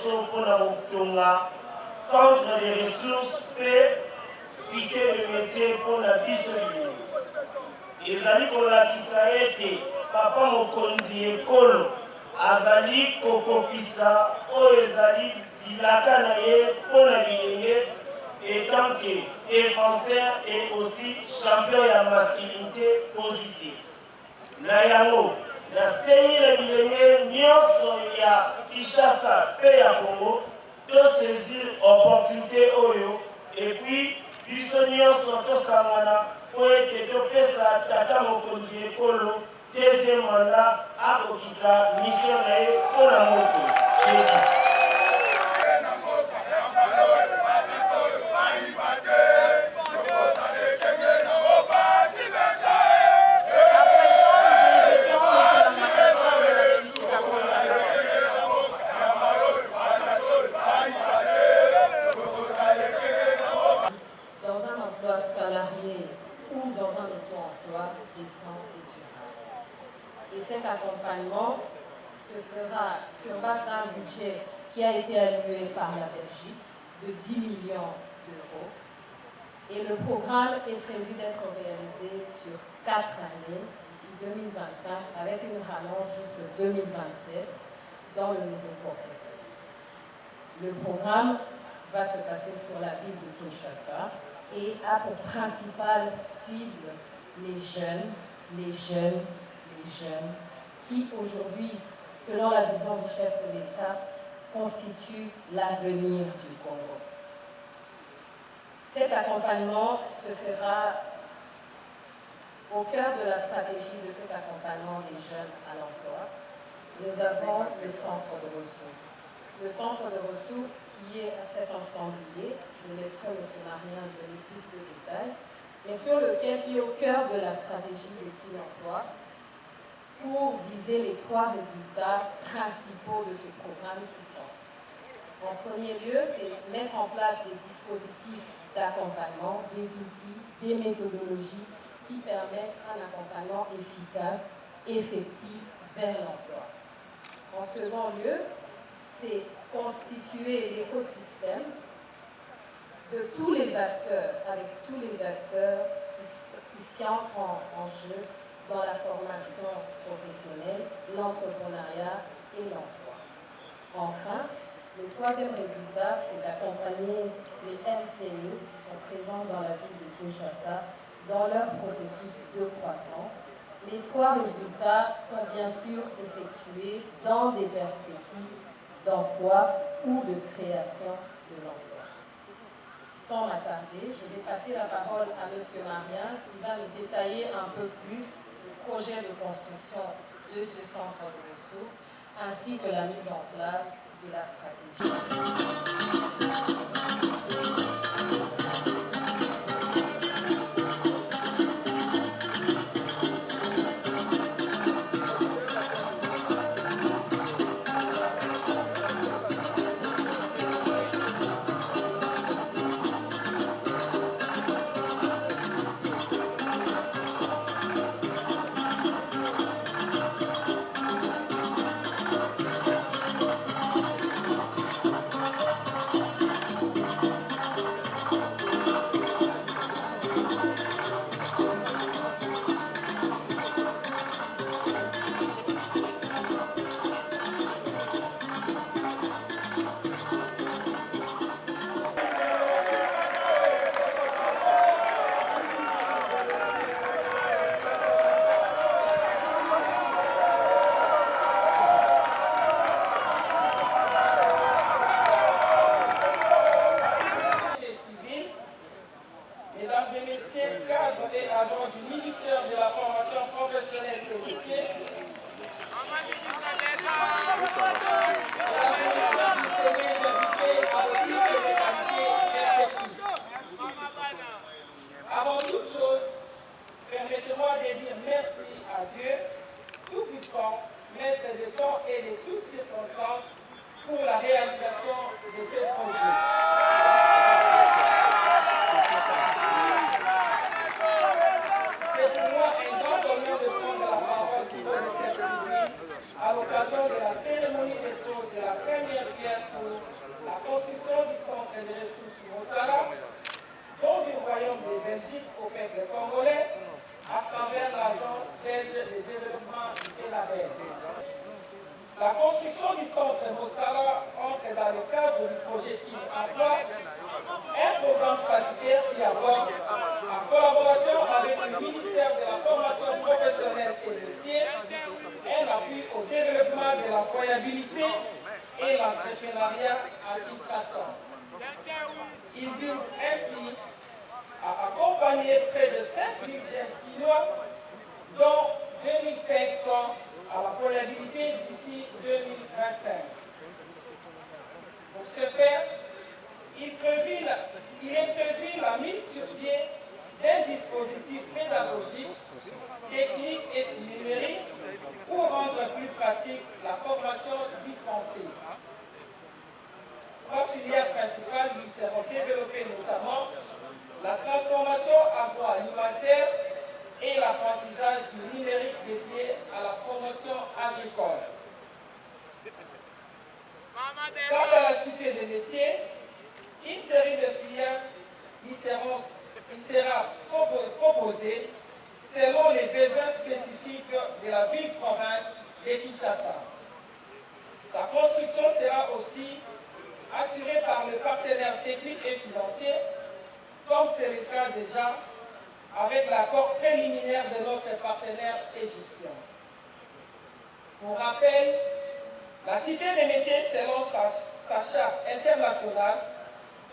liboso pour la centre de ressources paix cité de métier pour la bisoline. Ezali kolakisa ete papa mokonzi ekolo azali kokokisa oyo ezali bilaka na ye mpona bilenge étant que défenseur et aussi champion ya masculinité positive. Na yango nasengi na bilenge nyonso ya Kinshasa mpe ya Congo tosaisir opportunité oyo epuis biso nyonso tosangana po ete topesa tata mokonzi ekolo deuxième mandat akokisa mission na ye mpona moko jeudi. Et cet accompagnement se fera sur base d'un budget qui a été alloué par la Belgique de 10 millions d'euros. Et le programme est prévu d'être réalisé sur 4 années d'ici 2025 avec une rallonge jusqu'en 2027 dans le nouveau portefeuille. Le programme va se passer sur la ville de Kinshasa et a pour principale cible les jeunes qui aujourd'hui, selon la vision du chef de l'État, constituent l'avenir du Congo. Cet accompagnement se fera au cœur de la stratégie de cet accompagnement des jeunes à l'emploi. Nous avons le centre de ressources. Le centre de ressources qui est à cet ensemblier, je laisserai M. Marien donner plus de détails, mais sur lequel qui est au cœur de la stratégie de qui l'emploi pour viser les 3 résultats principaux de ce programme qui sont. En premier lieu, c'est mettre en place des dispositifs d'accompagnement, des outils, des méthodologies qui permettent un accompagnement efficace, effectif vers l'emploi. En second lieu, c'est constituer l'écosystème de tous les acteurs, avec tous les acteurs qui entrent en jeu dans la formation professionnelle, l'entrepreneuriat et l'emploi. Enfin, le 3e résultat, c'est d'accompagner les MPE qui sont présents dans la ville de Kinshasa dans leur processus de croissance. Les 3 résultats sont bien sûr effectués dans des perspectives d'emploi ou de création de l'emploi. Sans m'attarder, je vais passer la parole à M. Marien qui va nous détailler un peu plus le projet de construction de ce centre de ressources ainsi que la mise en place de la stratégie. Avant toute chose, permettez-moi de dire merci à Dieu, Tout-Puissant, Maître de temps et de toutes circonstances, pour la réalisation de ce projet. C'est pour moi un grand honneur de prendre la parole niveau de cette tribune à l'occasion de la cérémonie de pose de la première pierre pour la construction du centre de ressources Mosala, don du Royaume de Belgique au peuple congolais à travers l'Agence belge de développement et la BEL. La construction du centre Mosala entre dans le cadre du projet qui met en place un programme sanitaire qui aborde, en collaboration avec le ministère de la formation professionnelle et métier, un appui au développement de l'employabilité et l'entrepreneuriat à Kinshasa. Il vise ainsi à accompagner près de 5 000 jeunes Kinois, dont 2500 à l'employabilité d'ici 2025. Pour ce faire, il est prévu la mise sur pied d'un dispositif pédagogique, technique et numérique pour rendre plus pratique la formation dispensée. 3 filières principales lui seront développées, notamment la transformation agroalimentaire et l'apprentissage du numérique dédié à la promotion agricole. Quant à la cité des métiers, une série de filières y sera proposée selon les besoins spécifiques de la ville-province de Kinshasa. Sa construction sera aussi assurée par le partenaire technique et financier, comme c'est le cas déjà avec l'accord préliminaire de notre partenaire égyptien. Pour rappel, la Cité des métiers, selon sa charte internationale,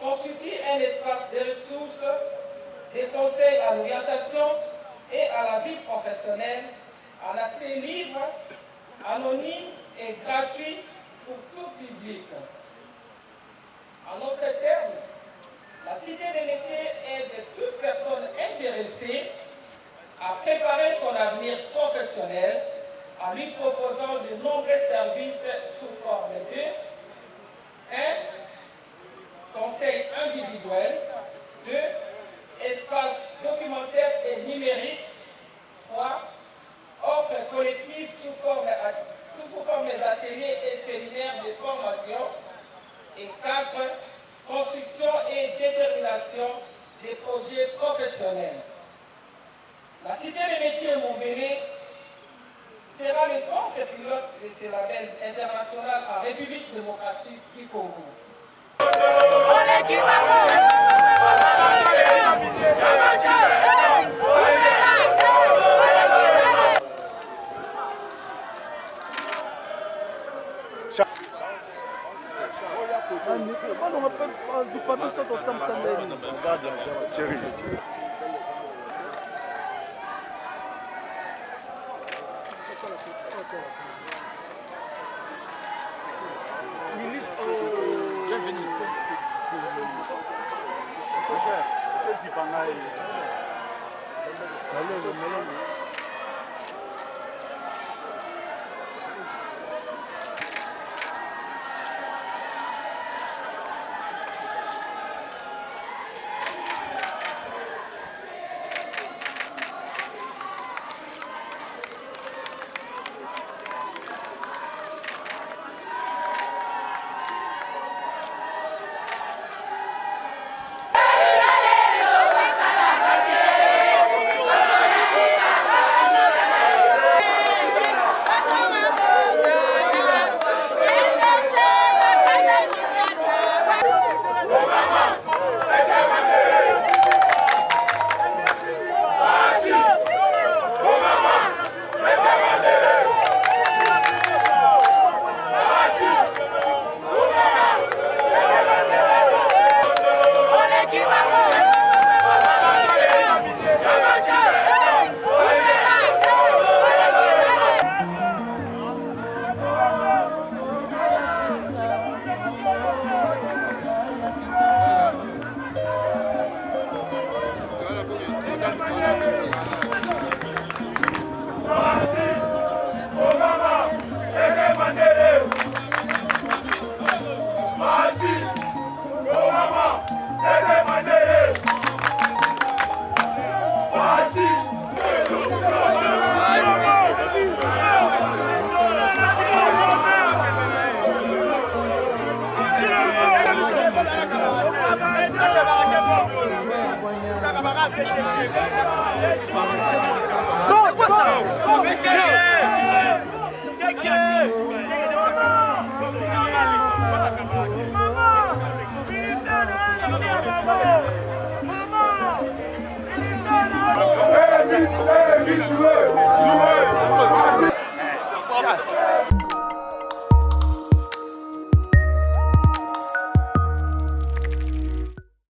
constitue un espace de ressources, de conseils à l'orientation et à la vie professionnelle, en accès libre, anonyme et gratuit pour tout public. En d'autres termes, la Cité des métiers aide toute personne intéressée à préparer son avenir professionnel en lui proposant de nombreux services sous forme de 1. Conseil individuel. 2. Espace documentaire et numérique. 3. Offres collectives sous forme d'ateliers et séminaires de formation. Et 4. Construction et détermination des projets professionnels. La Cité des métiers Montbéliard sera le centre pilote de ce label international en République démocratique du Congo. Non, c'est quoi ça?